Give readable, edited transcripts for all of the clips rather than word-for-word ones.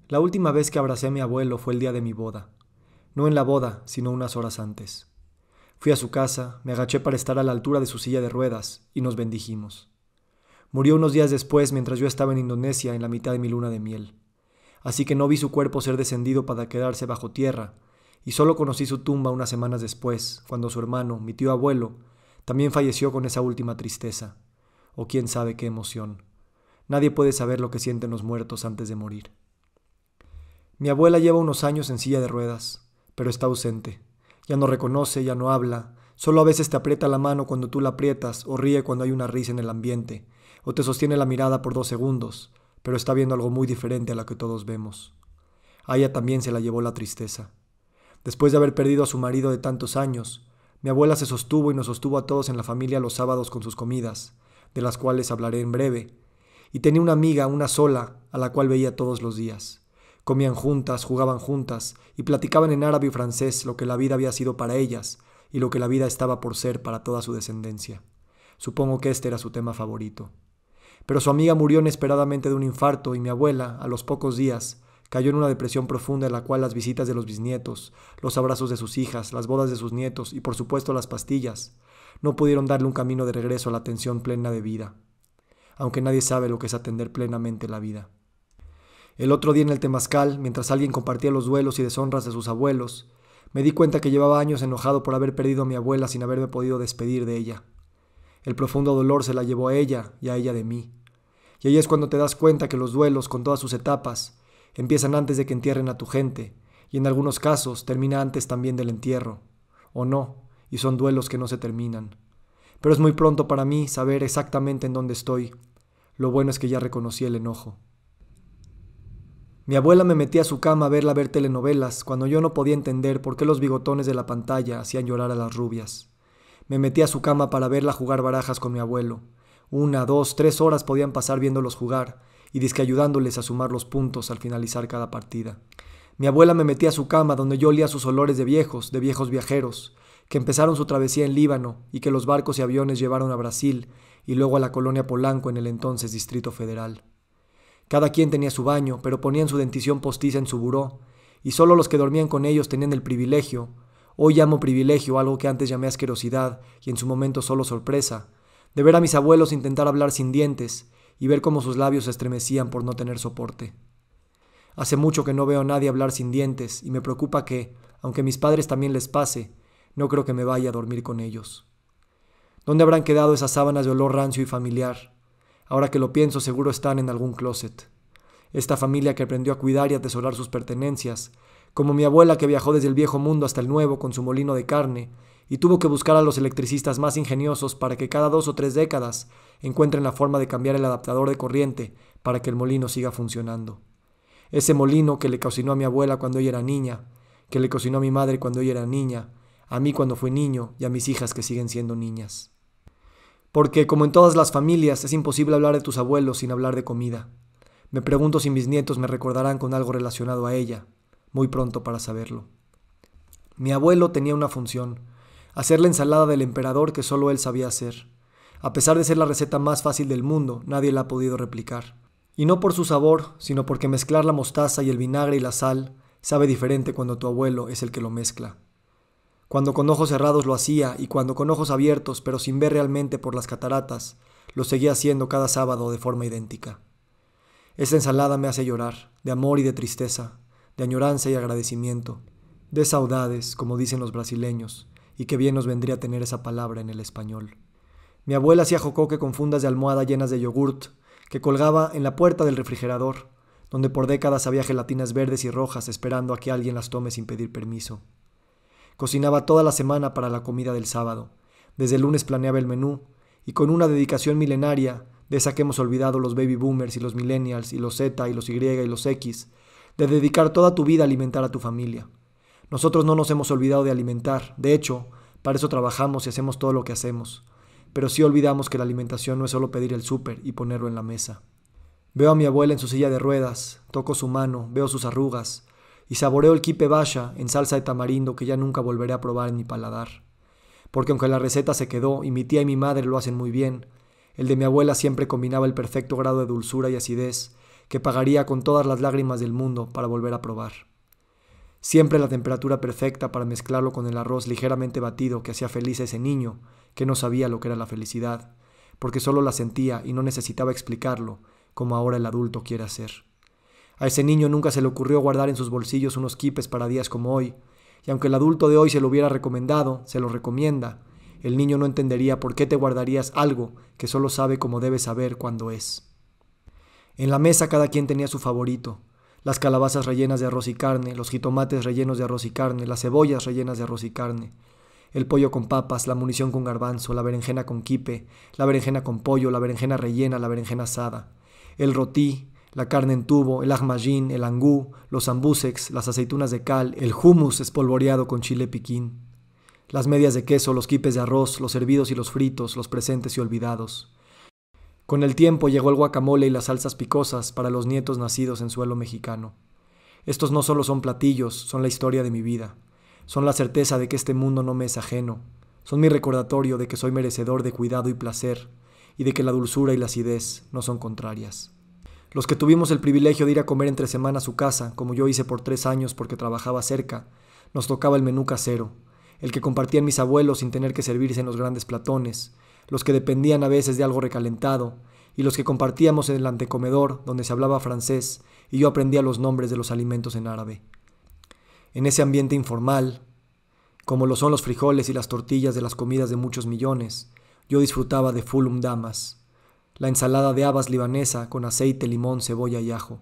La última vez que abracé a mi abuelo fue el día de mi boda. No en la boda, sino unas horas antes. Fui a su casa, me agaché para estar a la altura de su silla de ruedas y nos bendijimos. Murió unos días después mientras yo estaba en Indonesia en la mitad de mi luna de miel. Así que no vi su cuerpo ser descendido para quedarse bajo tierra, y solo conocí su tumba unas semanas después, cuando su hermano, mi tío abuelo, también falleció con esa última tristeza, o quién sabe qué emoción. Nadie puede saber lo que sienten los muertos antes de morir. Mi abuela lleva unos años en silla de ruedas, pero está ausente. Ya no reconoce, ya no habla, solo a veces te aprieta la mano cuando tú la aprietas, o ríe cuando hay una risa en el ambiente, o te sostiene la mirada por 2 segundos, pero está viendo algo muy diferente a lo que todos vemos. A ella también se la llevó la tristeza. Después de haber perdido a su marido de tantos años, mi abuela se sostuvo y nos sostuvo a todos en la familia los sábados con sus comidas, de las cuales hablaré en breve, y tenía una amiga, una sola, a la cual veía todos los días. Comían juntas, jugaban juntas, y platicaban en árabe y francés lo que la vida había sido para ellas, y lo que la vida estaba por ser para toda su descendencia. Supongo que este era su tema favorito. Pero su amiga murió inesperadamente de un infarto y mi abuela, a los pocos días, cayó en una depresión profunda en la cual las visitas de los bisnietos, los abrazos de sus hijas, las bodas de sus nietos y por supuesto las pastillas, no pudieron darle un camino de regreso a la atención plena de vida, aunque nadie sabe lo que es atender plenamente la vida. El otro día en el temazcal, mientras alguien compartía los duelos y deshonras de sus abuelos, me di cuenta que llevaba años enojado por haber perdido a mi abuela sin haberme podido despedir de ella. El profundo dolor se la llevó a ella y a ella de mí. Y ahí es cuando te das cuenta que los duelos, con todas sus etapas, empiezan antes de que entierren a tu gente, y en algunos casos termina antes también del entierro. O no, y son duelos que no se terminan. Pero es muy pronto para mí saber exactamente en dónde estoy. Lo bueno es que ya reconocí el enojo. Mi abuela me metía a su cama a verla ver telenovelas cuando yo no podía entender por qué los bigotones de la pantalla hacían llorar a las rubias. Me metía a su cama para verla jugar barajas con mi abuelo. 1, 2, 3 horas podían pasar viéndolos jugar y dizque ayudándoles a sumar los puntos al finalizar cada partida. Mi abuela me metía a su cama donde yo olía sus olores de viejos viajeros, que empezaron su travesía en Líbano y que los barcos y aviones llevaron a Brasil y luego a la colonia Polanco en el entonces Distrito Federal. Cada quien tenía su baño, pero ponían su dentición postiza en su buró, y solo los que dormían con ellos tenían el privilegio, hoy llamo privilegio algo que antes llamé asquerosidad y en su momento solo sorpresa, de ver a mis abuelos intentar hablar sin dientes y ver cómo sus labios se estremecían por no tener soporte. Hace mucho que no veo a nadie hablar sin dientes y me preocupa que, aunque a mis padres también les pase, no creo que me vaya a dormir con ellos. ¿Dónde habrán quedado esas sábanas de olor rancio y familiar? Ahora que lo pienso, seguro están en algún closet. Esta familia que aprendió a cuidar y atesorar sus pertenencias, como mi abuela que viajó desde el viejo mundo hasta el nuevo con su molino de carne y tuvo que buscar a los electricistas más ingeniosos para que cada 2 o 3 décadas encuentren la forma de cambiar el adaptador de corriente para que el molino siga funcionando. Ese molino que le cocinó a mi abuela cuando ella era niña, que le cocinó a mi madre cuando ella era niña, a mí cuando fui niño y a mis hijas que siguen siendo niñas. Porque, como en todas las familias, es imposible hablar de tus abuelos sin hablar de comida. Me pregunto si mis nietos me recordarán con algo relacionado a ella. Muy pronto para saberlo. Mi abuelo tenía una función: hacer la ensalada del emperador que solo él sabía hacer. A pesar de ser la receta más fácil del mundo, nadie la ha podido replicar. Y no por su sabor, sino porque mezclar la mostaza y el vinagre y la sal sabe diferente cuando tu abuelo es el que lo mezcla. Cuando con ojos cerrados lo hacía y cuando con ojos abiertos pero sin ver realmente por las cataratas, lo seguía haciendo cada sábado de forma idéntica. Esa ensalada me hace llorar, de amor y de tristeza, de añoranza y agradecimiento, de saudades, como dicen los brasileños, y que bien nos vendría tener esa palabra en el español. Mi abuela hacía jocoque con fundas de almohada llenas de yogurt, que colgaba en la puerta del refrigerador, donde por décadas había gelatinas verdes y rojas esperando a que alguien las tome sin pedir permiso. Cocinaba toda la semana para la comida del sábado. Desde el lunes planeaba el menú, y con una dedicación milenaria, de esa que hemos olvidado los baby boomers y los millennials y los Z y los Y y los X, de dedicar toda tu vida a alimentar a tu familia. Nosotros no nos hemos olvidado de alimentar, de hecho, para eso trabajamos y hacemos todo lo que hacemos, pero sí olvidamos que la alimentación no es solo pedir el súper y ponerlo en la mesa. Veo a mi abuela en su silla de ruedas, toco su mano, veo sus arrugas, y saboreo el kipe basha en salsa de tamarindo que ya nunca volveré a probar en mi paladar. Porque aunque la receta se quedó y mi tía y mi madre lo hacen muy bien, el de mi abuela siempre combinaba el perfecto grado de dulzura y acidez que pagaría con todas las lágrimas del mundo para volver a probar. Siempre la temperatura perfecta para mezclarlo con el arroz ligeramente batido que hacía feliz a ese niño que no sabía lo que era la felicidad, porque solo la sentía y no necesitaba explicarlo, como ahora el adulto quiere hacer. A ese niño nunca se le ocurrió guardar en sus bolsillos unos quipes para días como hoy, y aunque el adulto de hoy se lo hubiera recomendado, se lo recomienda, el niño no entendería por qué te guardarías algo que solo sabe como debe saber cuando es. En la mesa cada quien tenía su favorito: las calabazas rellenas de arroz y carne, los jitomates rellenos de arroz y carne, las cebollas rellenas de arroz y carne, el pollo con papas, la munición con garbanzo, la berenjena con quipe, la berenjena con pollo, la berenjena rellena, la berenjena asada, el rotí, la carne en tubo, el ahmajin, el angú, los ambusex, las aceitunas de cal, el hummus espolvoreado con chile piquín, las medias de queso, los quipes de arroz, los hervidos y los fritos, los presentes y olvidados. Con el tiempo llegó el guacamole y las salsas picosas para los nietos nacidos en suelo mexicano. Estos no solo son platillos, son la historia de mi vida. Son la certeza de que este mundo no me es ajeno. Son mi recordatorio de que soy merecedor de cuidado y placer, y de que la dulzura y la acidez no son contrarias. Los que tuvimos el privilegio de ir a comer entre semana a su casa, como yo hice por 3 años porque trabajaba cerca, nos tocaba el menú casero, el que compartían mis abuelos sin tener que servirse en los grandes platones, los que dependían a veces de algo recalentado, y los que compartíamos en el antecomedor donde se hablaba francés y yo aprendía los nombres de los alimentos en árabe. En ese ambiente informal, como lo son los frijoles y las tortillas de las comidas de muchos millones, yo disfrutaba de fulum damas, la ensalada de habas libanesa con aceite, limón, cebolla y ajo.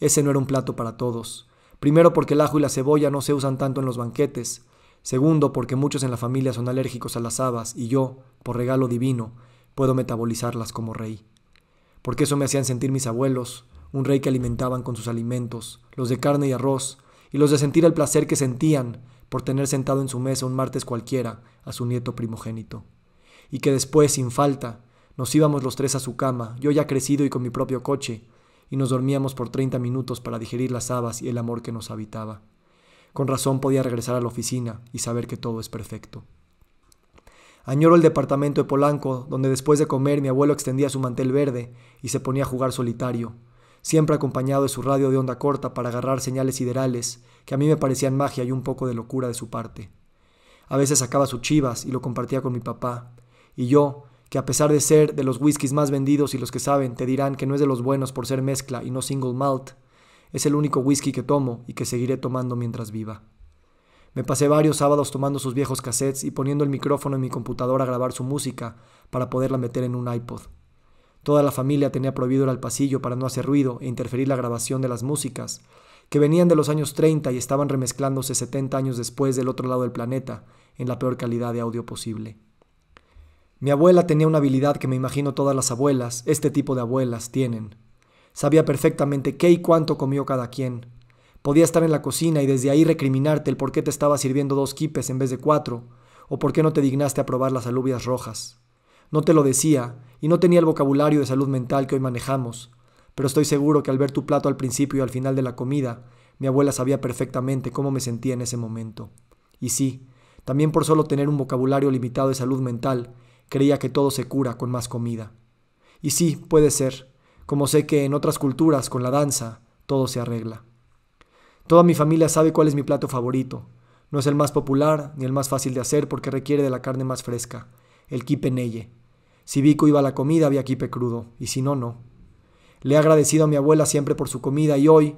Ese no era un plato para todos. Primero, porque el ajo y la cebolla no se usan tanto en los banquetes. Segundo, porque muchos en la familia son alérgicos a las habas y yo, por regalo divino, puedo metabolizarlas como rey. Porque eso me hacían sentir mis abuelos, un rey que alimentaban con sus alimentos, los de carne y arroz, y los de sentir el placer que sentían por tener sentado en su mesa un martes cualquiera a su nieto primogénito. Y que después, sin falta, nos íbamos los 3 a su cama, yo ya crecido y con mi propio coche, y nos dormíamos por 30 minutos para digerir las habas y el amor que nos habitaba. Con razón podía regresar a la oficina y saber que todo es perfecto. Añoro el departamento de Polanco, donde después de comer mi abuelo extendía su mantel verde y se ponía a jugar solitario, siempre acompañado de su radio de onda corta para agarrar señales siderales que a mí me parecían magia y un poco de locura de su parte. A veces sacaba sus chivas y lo compartía con mi papá, y yo, que a pesar de ser de los whiskies más vendidos y los que saben te dirán que no es de los buenos por ser mezcla y no single malt, es el único whisky que tomo y que seguiré tomando mientras viva. Me pasé varios sábados tomando sus viejos cassettes y poniendo el micrófono en mi computadora a grabar su música para poderla meter en un iPod. Toda la familia tenía prohibido ir al pasillo para no hacer ruido e interferir la grabación de las músicas, que venían de los años 30 y estaban remezclándose 70 años después del otro lado del planeta, en la peor calidad de audio posible. Mi abuela tenía una habilidad que me imagino todas las abuelas, este tipo de abuelas, tienen. Sabía perfectamente qué y cuánto comió cada quien. Podía estar en la cocina y desde ahí recriminarte el por qué te estaba sirviendo 2 quipes en vez de 4, o por qué no te dignaste a probar las alubias rojas. No te lo decía, y no tenía el vocabulario de salud mental que hoy manejamos, pero estoy seguro que al ver tu plato al principio y al final de la comida, mi abuela sabía perfectamente cómo me sentía en ese momento. Y sí, también por solo tener un vocabulario limitado de salud mental, creía que todo se cura con más comida. Y sí, puede ser, como sé que en otras culturas, con la danza, todo se arregla. Toda mi familia sabe cuál es mi plato favorito. No es el más popular ni el más fácil de hacer porque requiere de la carne más fresca, el quipe neye. Si Vico iba a la comida había quipe crudo, y si no, no. Le he agradecido a mi abuela siempre por su comida y hoy,